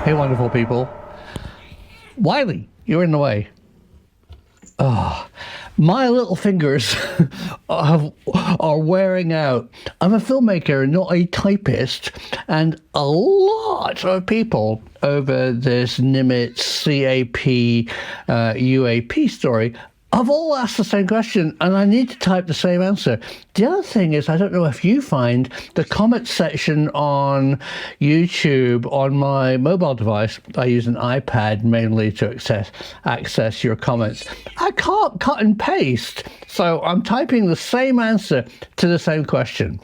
Hey, wonderful people. Wiley, you're in the way. Oh, my little fingers are wearing out. I'm a filmmaker, not a typist, and a lot of people over this Nimitz UAP story have all asked the same question, and I need to type the same answer. The other thing is, I don't know if you find the comment section on YouTube on my mobile device. I use an iPad mainly to access your comments. I can't cut and paste, so I'm typing the same answer to the same question.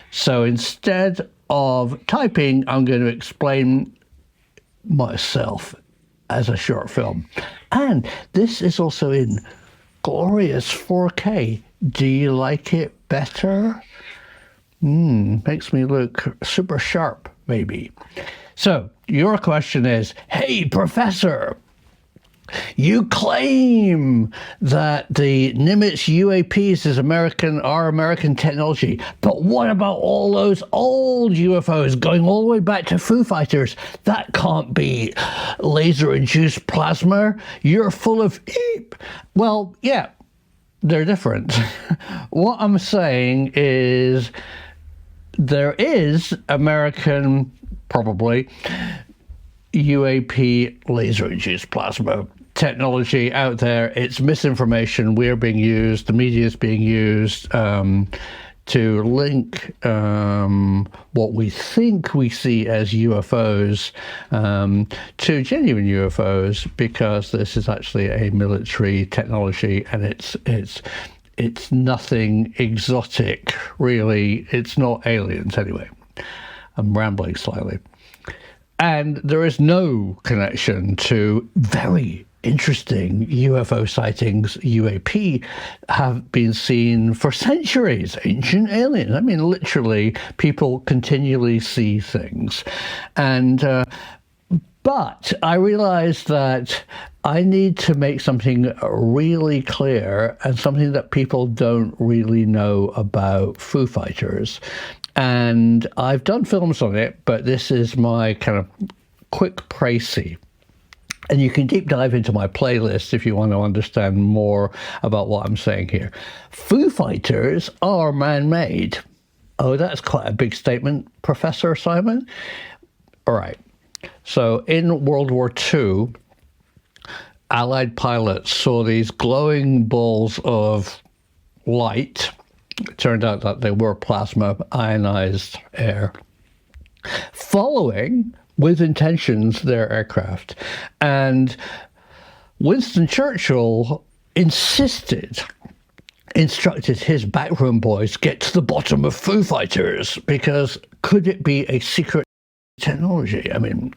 So instead of typing, I'm going to explain myself as a short film. And this is also in glorious 4K. Do you like it better? Makes me look super sharp, maybe. So your question is, hey, Professor, you claim that the Nimitz UAPs are American technology, but what about all those old UFOs going all the way back to Foo Fighters? That can't be laser-induced plasma. You're full of eep. Well, yeah, they're different. What I'm saying is there is American, probably, UAP laser-induced plasma technology out there. It's misinformation. We're being used, the media is being used to link what we think we see as UFOs to genuine UFOs, because this is actually a military technology, and it's nothing exotic, really. It's not aliens anyway. I'm rambling slightly. And there is no connection to very interesting UFO sightings. UAP have been seen for centuries. Ancient aliens. I mean, literally, people continually see things. And but I realized that I need to make something really clear, and something that people don't really know about Foo Fighters. And I've done films on it, but this is my kind of quick précis. And you can deep dive into my playlist if you want to understand more about what I'm saying here. Foo Fighters are man-made. Oh, that's quite a big statement, Professor Simon. All right. So in World War II, Allied pilots saw these glowing balls of light. It turned out that they were plasma, ionized air, following, with intentions, their aircraft. And Winston Churchill instructed his backroom boys, get to the bottom of Foo Fighters, because could it be a secret technology? I mean,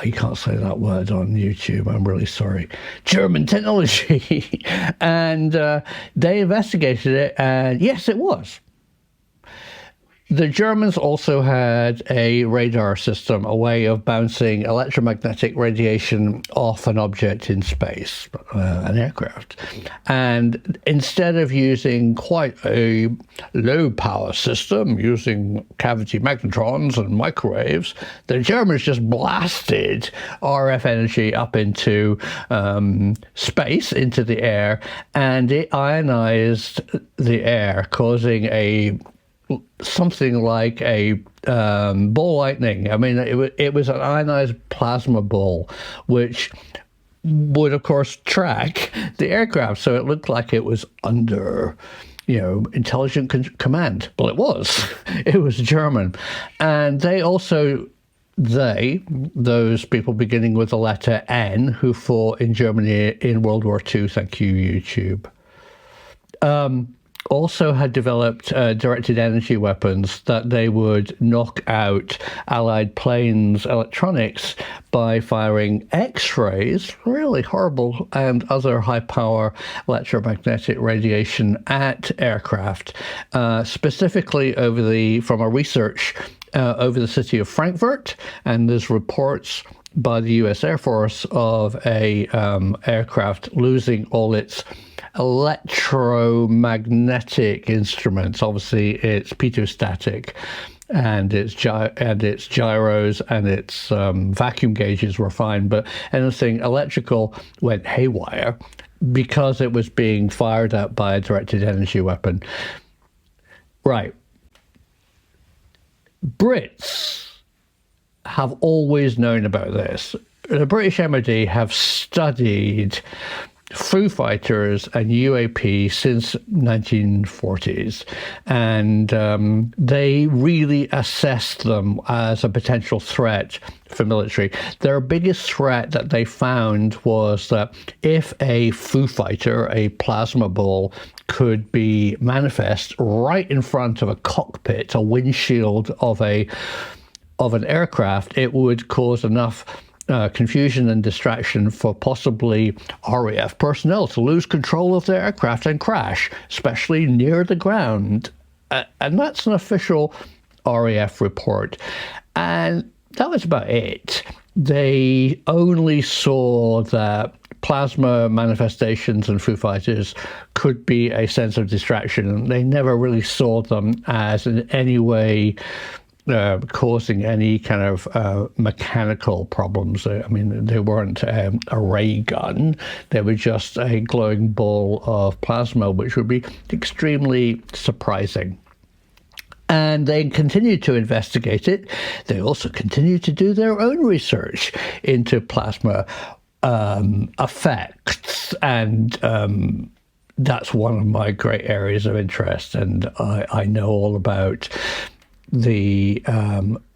you can't say that word on YouTube. I'm really sorry. German technology. And they investigated it, and yes, it was. The Germans also had a radar system, a way of bouncing electromagnetic radiation off an object in space, an aircraft. And instead of using quite a low power system, using cavity magnetrons and microwaves, the Germans just blasted RF energy up into space, into the air, and it ionized the air, causing something like a ball lightning. I mean, it was an ionized plasma ball, which would, of course, track the aircraft. So it looked like it was under, intelligent command. Well, it was. It was German. And those people beginning with the letter N who fought in Germany in World War II, thank you, YouTube, also had developed directed energy weapons that they would knock out Allied planes' electronics by firing X-rays, really horrible, and other high-power electromagnetic radiation at aircraft, specifically from a research over the city of Frankfurt. And there's reports by the US Air Force of a aircraft losing all its electromagnetic instruments. Obviously, it's pitot-static and its gyros and its vacuum gauges were fine, but anything electrical went haywire because it was being fired at by a directed energy weapon. Right. Brits have always known about this. The British MOD have studied Foo Fighters and UAP since 1940s, and they really assessed them as a potential threat for military. Their biggest threat that they found was that if a Foo Fighter, a plasma ball, could be manifest right in front of a cockpit, a windshield of an aircraft, it would cause enough confusion and distraction for possibly RAF personnel to lose control of their aircraft and crash, especially near the ground. And that's an official RAF report. And that was about it. They only saw that plasma manifestations and Foo Fighters could be a sense of distraction. They never really saw them as in any way causing any kind of mechanical problems. I mean, they weren't a ray gun. They were just a glowing ball of plasma, which would be extremely surprising. And they continued to investigate it. They also continued to do their own research into plasma effects, and that's one of my great areas of interest. And I know all about the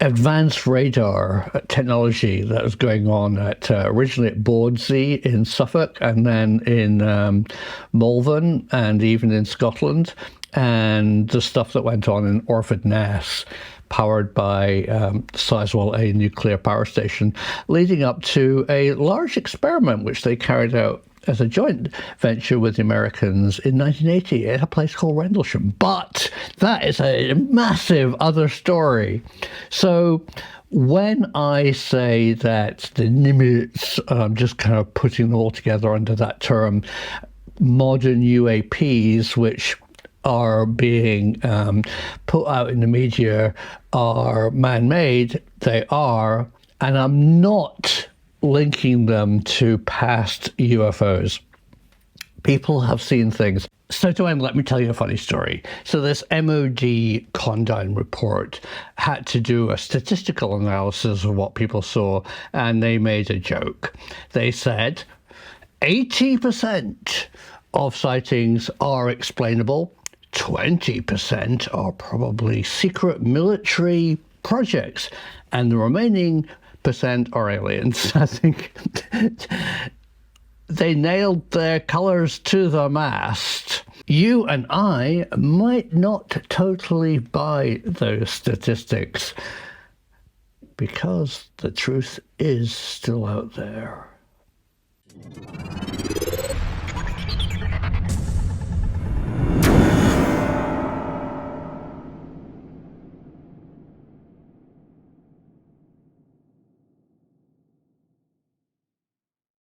advanced radar technology that was going on originally at Bawdsey in Suffolk, and then in Malvern, and even in Scotland, and the stuff that went on in Orford Ness, powered by Sizewell A nuclear power station, leading up to a large experiment which they carried out as a joint venture with the Americans in 1980 at a place called Rendlesham. But that is a massive other story. So when I say that the Nimitz, I'm just kind of putting them all together under that term, modern UAPs, which are being put out in the media, are man-made, they are, and I'm not linking them to past UFOs. People have seen things. So to end, let me tell you a funny story. So this MOD Condign report had to do a statistical analysis of what people saw, and they made a joke. They said 80% of sightings are explainable, 20% are probably secret military projects, and the remaining percent are aliens. I think they nailed their colors to the mast. You and I might not totally buy those statistics because the truth is still out there.